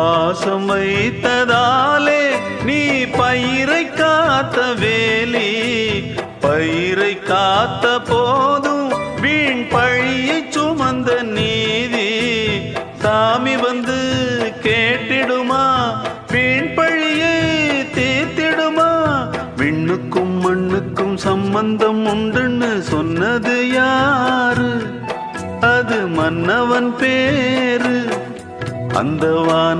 பாசம் வைத்ததாலே நீ பயிரை காத்த வேலி, பயிரை காத்த போதும் வீண் பழியை சுமந்த நீதி. சாமி வந்து கேட்டிடுமா, வீண் பழியை தீர்த்திடுமா? விண்ணுக்கும் மண்ணுக்கும் சம்பந்தம் உண்டுன்னு சொன்னது யாரு? அது மன்னவன் பேரு. அந்த வான